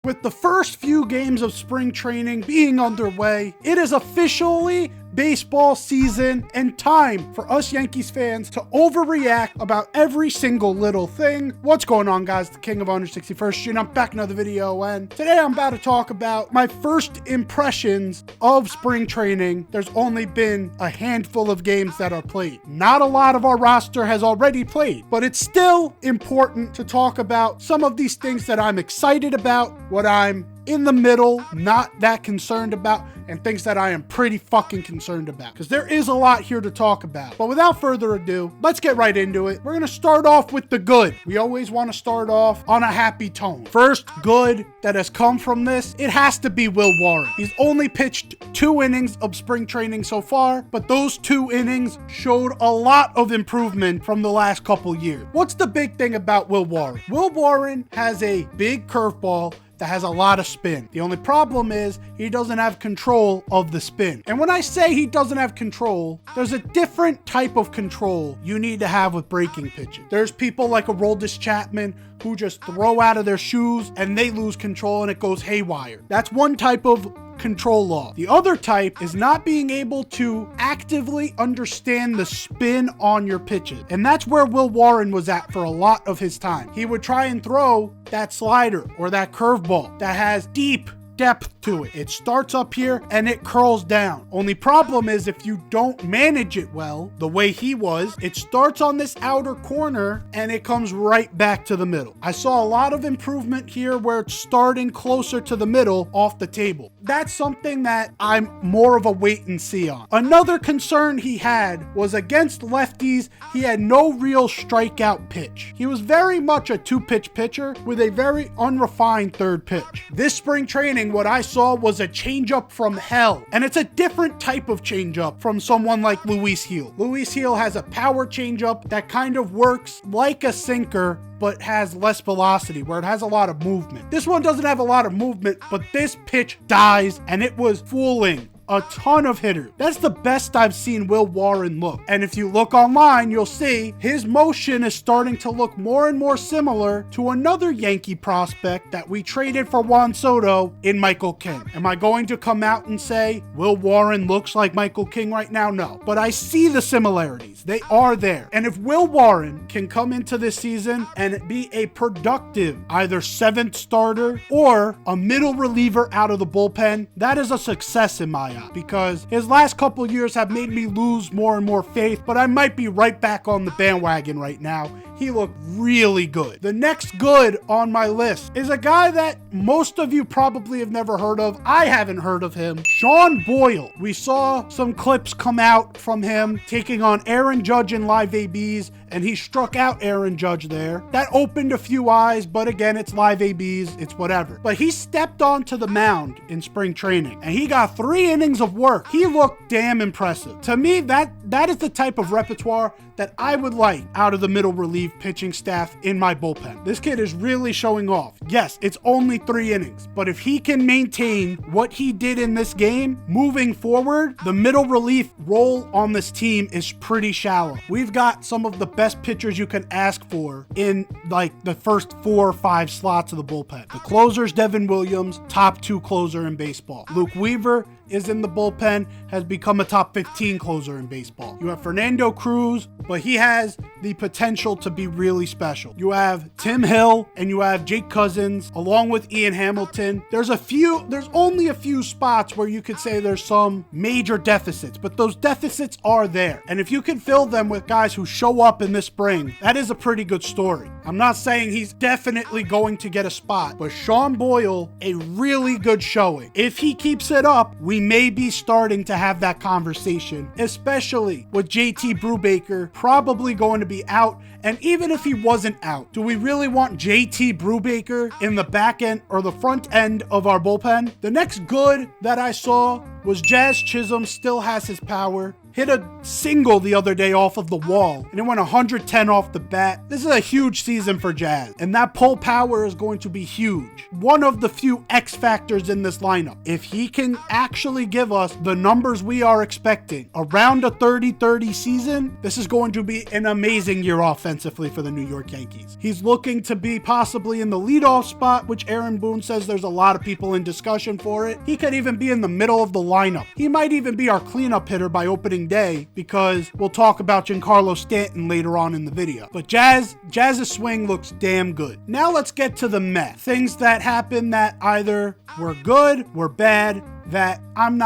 With the first few games of spring training being underway, it is officially baseball season and time for us Yankees fans to overreact about every single little thing. What's going on, guys? The king of 161st June. I'm back in another video, and today I'm about to talk about my first impressions of spring training. There's only been a handful of games that are played. Not a lot of our roster has already played, but it's still important to talk about some of these things that I'm excited about, what I'm in the middle, not that concerned about, and things that I am pretty fucking concerned about, because there is a lot here to talk about. But without further ado, let's get right into it. We're going to start off with the good. We always want to start off on a happy tone. First good that has come from this, it has to be Will Warren. He's only pitched 2 innings of spring training so far, but those 2 innings showed a lot of improvement from the last couple years. What's the big thing about Will Warren? Will Warren has a big curveball that has a lot of spin. The only problem is he doesn't have control of the spin. And when I say he doesn't have control, there's a different type of control you need to have with breaking pitches. There's people like a Aroldis Chapman who just throw out of their shoes and they lose control and it goes haywire. That's one type of control law. The other type is not being able to actively understand the spin on your pitches. And that's where Will Warren was at for a lot of his time. He would try and throw that slider or that curveball that has deep depth to it. It starts up here and it curls down. Only problem is if you don't manage it well, the way he was, it starts on this outer corner and it comes right back to the middle. I saw a lot of improvement here where it's starting closer to the middle off the table. That's something that I'm more of a wait and see on. Another concern he had was against lefties, he had no real strikeout pitch. He was very much a 2-pitch pitcher with a very unrefined 3rd pitch. This spring training, what I saw was a changeup from hell. And it's a different type of changeup from someone like Luis Gil. Luis Gil has a power changeup that kind of works like a sinker, but has less velocity, where it has a lot of movement. This one doesn't have a lot of movement, but this pitch dies, and it was fooling a ton of hitters. That's the best I've seen Will Warren look. And if you look online, you'll see his motion is starting to look more and more similar to another Yankee prospect that we traded for Juan Soto in Michael King. Am I going to come out and say Will Warren looks like Michael King right now? No. But I see the similarities. They are there. And if Will Warren can come into this season and be a productive either 7th starter or a middle reliever out of the bullpen, that is a success in my eyes. Because his last couple years have made me lose more and more faith, but I might be right back on the bandwagon right now. He looked really good. The next good on my list is a guy that most of you probably have never heard of. I haven't heard of him. Sean Boyle. We saw some clips come out from him taking on Aaron Judge in live ABs, and he struck out Aaron Judge there. That opened a few eyes, but again, it's live ABs, it's whatever. But he stepped onto the mound in spring training, and he got 3 innings of work. He looked damn impressive. To me, that is the type of repertoire that I would like out of the middle relief pitching staff in my bullpen. This kid is really showing off. Yes, it's only 3 innings, but if he can maintain what he did in this game moving forward, the middle relief role on this team is pretty shallow. We've got some of the best pitchers you can ask for in like the first 4 or 5 slots of the bullpen. The closer's Devin Williams, top 2 closer in baseball. Luke Weaver is in the bullpen, has become a top 15 closer in baseball. You have Fernando Cruz, but he has the potential to be really special. You have Tim Hill and you have Jake Cousins along with Ian Hamilton. There's only a few spots where you could say there's some major deficits, but those deficits are there. And if you can fill them with guys who show up in the spring, that is a pretty good story. I'm not saying he's definitely going to get a spot, but Sean Boyle, a really good showing. If he keeps it up, we may be starting to have that conversation, especially with JT Brubaker probably going to be out. And even if he wasn't out, do we really want JT Brubaker in the back end or the front end of our bullpen? The next good that I saw was Jazz Chisholm still has his power. hit a single the other day off of the wall, and it went 110 off the bat. This is a huge season for Jazz, and that pull power is going to be huge. One of the few X factors in this lineup. If he can actually give us the numbers we are expecting around a 30-30 season, this is going to be an amazing year offensively for the New York Yankees. He's looking to be possibly in the leadoff spot, which Aaron Boone says there's a lot of people in discussion for it. He could even be in the middle of the lineup. He might even be our cleanup hitter by opening day, because we'll talk about Giancarlo Stanton later on in the video. But Jazz's swing looks damn good. Now let's get to the meh. Things that happen that either were good, were bad, that I'm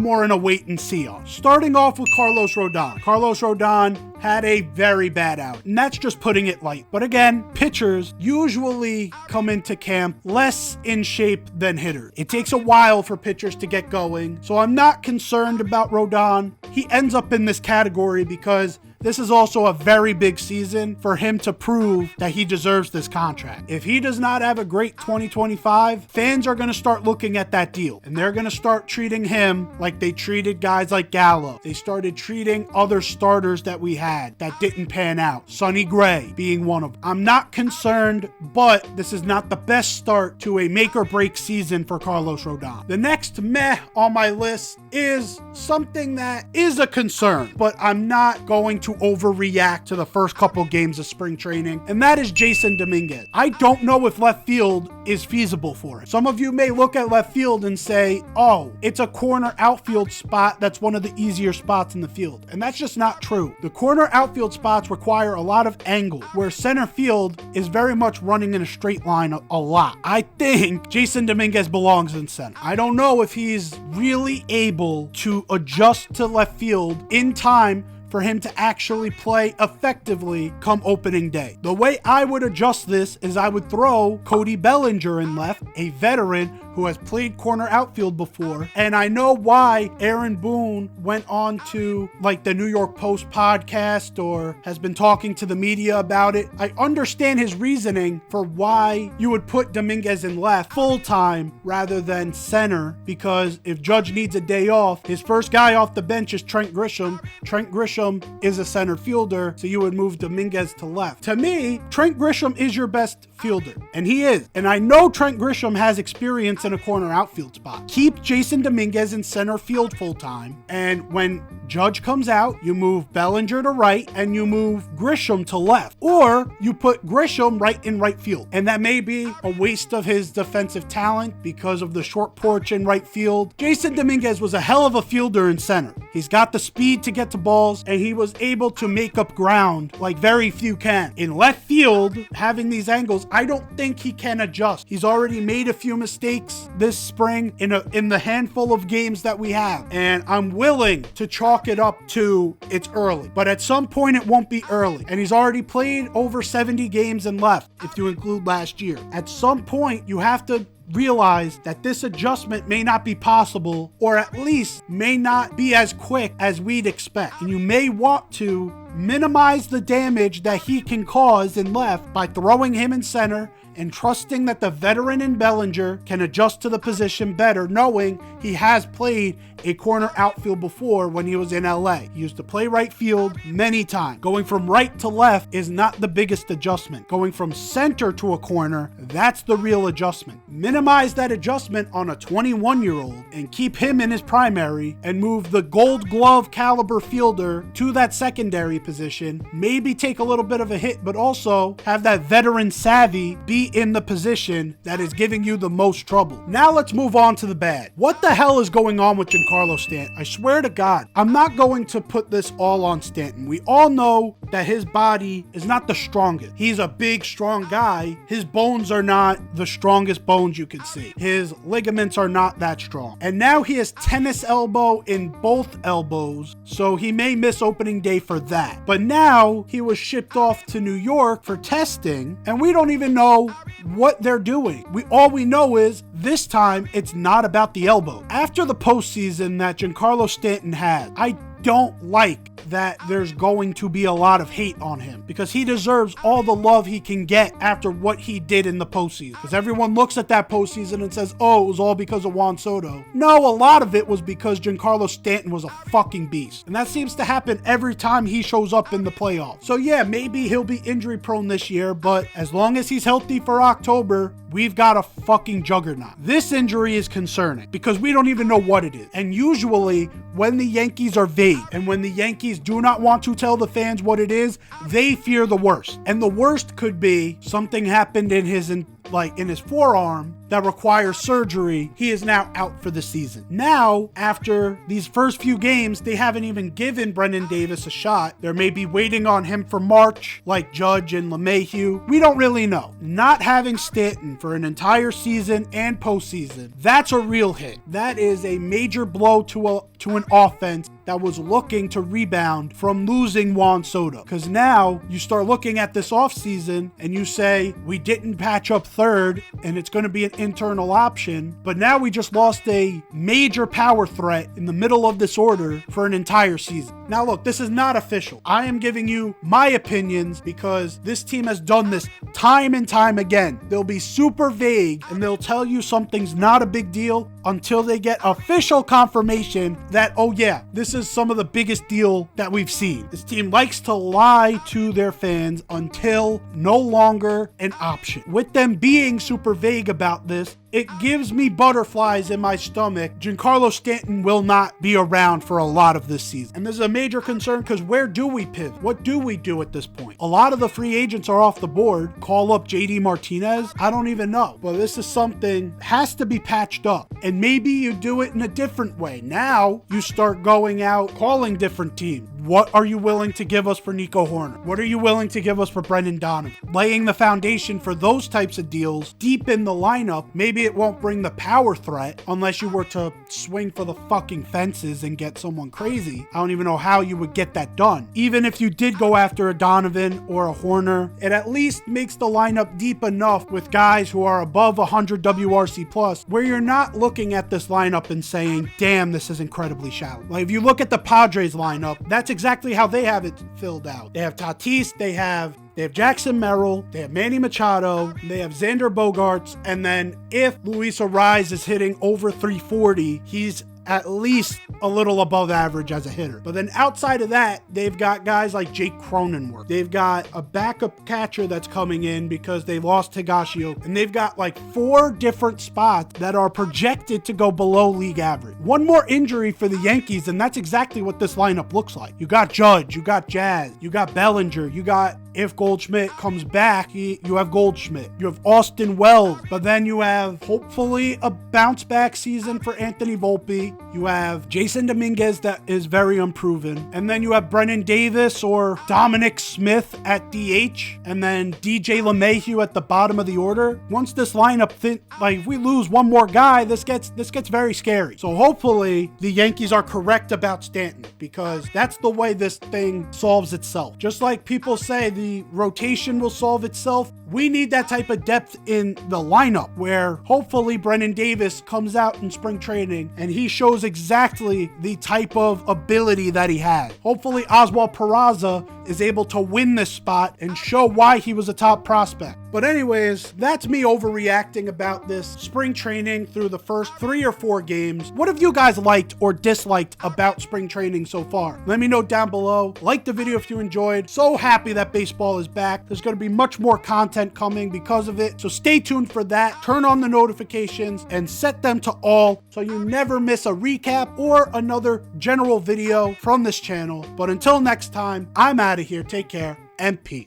more in a wait and see on. Starting off with Carlos Rodon. Carlos Rodon had a very bad out, and that's just putting it light. But again, pitchers usually come into camp less in shape than hitters. It takes a while for pitchers to get going, so I'm not concerned about Rodon. He ends up in this category because this is also a very big season for him to prove that he deserves this contract. If he does not have a great 2025, fans are going to start looking at that deal, and they're going to start treating him like they treated guys like Gallo. They started treating other starters that we had that didn't pan out. Sonny Gray being one of them. I'm not concerned, but this is not the best start to a make or break season for Carlos Rodon. The next meh on my list is something that is a concern, but I'm not going to overreact to the first couple games of spring training, and that is Jason Dominguez. I don't know if left field is feasible for him. Some of you may look at left field and say, oh, it's a corner outfield spot that's one of the easier spots in the field, and that's just not true. The corner outfield spots require a lot of angle, where center field is very much running in a straight line a lot. I think Jason Dominguez belongs in center. I don't know if he's really able to adjust to left field in time for him to actually play effectively come opening day. The way I would adjust this is I would throw Cody Bellinger in left, a veteran who has played corner outfield before. And I know why Aaron Boone went on to like the New York Post podcast or has been talking to the media about it. I understand his reasoning for why you would put Dominguez in left full time rather than center, because if Judge needs a day off, his first guy off the bench is Trent Grisham. Trent Grisham is a center fielder, so you would move Dominguez to left. To me, Trent Grisham is your best fielder, and he is. And I know Trent Grisham has experience in a corner outfield spot. Keep Jason Dominguez in center field full time, and when Judge comes out, you move Bellinger to right and you move Grisham to left, or you put Grisham right in right field. And that may be a waste of his defensive talent because of the short porch in right field. Jason Dominguez was a hell of a fielder in center. He's got the speed to get to balls, and he was able to make up ground like very few can. In left field, having these angles, I don't think he can adjust. He's already made a few mistakes this spring in the handful of games that we have, and I'm willing to chalk it up to it's early, but at some point it won't be early, and he's already played over 70 games and left if you include last year. At some point you have to realize that this adjustment may not be possible, or at least may not be as quick as we'd expect, and you may want to minimize the damage that he can cause in left by throwing him in center and trusting that the veteran in Bellinger can adjust to the position better, knowing he has played a corner outfield before when he was in LA. He used to play right field many times. Going from right to left is not the biggest adjustment. Going from center to a corner, that's the real adjustment. Minimize that adjustment on a 21-year-old and keep him in his primary, and move the Gold Glove caliber fielder to that secondary position. Maybe take a little bit of a hit, but also have that veteran savvy be in the position that is giving you the most trouble. Now let's move on to the bad. What the hell is going on with Giancarlo Stanton? I swear to God, I'm not going to put this all on Stanton. We all know that his body is not the strongest. He's a big, strong guy. His bones are not the strongest bones you can see. His ligaments are not that strong. And now he has tennis elbow in both elbows, so he may miss opening day for that. But now he was shipped off to New York for testing, and we don't even know what they're doing. All we know is this time it's not about the elbow. After the postseason that Giancarlo Stanton had, I don't like that there's going to be a lot of hate on him because he deserves all the love he can get after what he did in the postseason. Because everyone looks at that postseason and says, oh, it was all because of Juan Soto. No, a lot of it was because Giancarlo Stanton was a fucking beast. And that seems to happen every time he shows up in the playoffs. So yeah, maybe he'll be injury prone this year, but as long as he's healthy for October, we've got a fucking juggernaut. This injury is concerning because we don't even know what it is. And usually when the Yankees are vague and when the Yankees do not want to tell the fans what it is, they fear the worst. And the worst could be something happened in his forearm that requires surgery. He is now out for the season. Now, after these first few games, they haven't even given Brennen Davis a shot. They may be waiting on him for March, like Judge and LeMahieu. We don't really know. Not having Stanton for an entire season and postseason, that's a real hit. That is a major blow to an offense that was looking to rebound from losing Juan Soto. Because now you start looking at this offseason and you say, we didn't patch up third and it's going to be an internal option, but now we just lost a major power threat in the middle of this order for an entire season. Now look, this is not official. I am giving you my opinions because this team has done this time and time again. They'll be super vague and they'll tell you something's not a big deal until they get official confirmation that, oh yeah, this is some of the biggest deal that we've seen. This team likes to lie to their fans until no longer an option. With them being super vague about this, it gives me butterflies in my stomach. Giancarlo Stanton will not be around for a lot of this season. And this is a major concern because where do we pivot? What do we do at this point? A lot of the free agents are off the board. Call up JD Martinez? I don't even know. But this is something has to be patched up. And maybe you do it in a different way. Now you start going out, calling different teams. What are you willing to give us for Nico Horner? What are you willing to give us for Brendan Donovan? Laying the foundation for those types of deals deep in the lineup. Maybe it won't bring the power threat unless you were to swing for the fucking fences and get someone crazy. I don't even know how you would get that done. Even if you did go after a Donovan or a Horner, it at least makes the lineup deep enough with guys who are above 100 WRC plus where you're not looking at this lineup and saying, damn, this is incredibly shallow. Like if you look at the Padres lineup, that's exactly how they have it filled out. They have Tatis, they have Jackson Merrill, they have Manny Machado, they have Xander Bogaerts, and then if Luis Arraez is hitting over 340, he's at least a little above average as a hitter. But then outside of that, they've got guys like Jake Cronenworth. They've got a backup catcher that's coming in because they lost Higashioka. And they've got like 4 different spots that are projected to go below league average. One more injury for the Yankees, and that's exactly what this lineup looks like. You got Judge, you got Jazz, you got Bellinger, you got, if Goldschmidt comes back, you have Goldschmidt. You have Austin Wells, but then you have hopefully a bounce back season for Anthony Volpe. You have Jason Dominguez that is very unproven. And then you have Brennan Davis or Dominic Smith at DH. And then DJ LeMahieu at the bottom of the order. Once this lineup, if we lose one more guy, this gets very scary. So hopefully the Yankees are correct about Stanton because that's the way this thing solves itself. Just like people say the rotation will solve itself, we need that type of depth in the lineup where hopefully Brennen Davis comes out in spring training and he shows exactly the type of ability that he had. Hopefully Oswald Peraza is able to win this spot and show why he was a top prospect. But anyways, that's me overreacting about this spring training through the first 3 or 4 games. What have you guys liked or disliked about spring training so far? Let me know down below. Like the video if you enjoyed. So happy that baseball is back. There's going to be much more content coming because of it. So stay tuned for that. Turn on the notifications and set them to all so you never miss a recap or another general video from this channel. But until next time, I'm out of here. Take care and peace.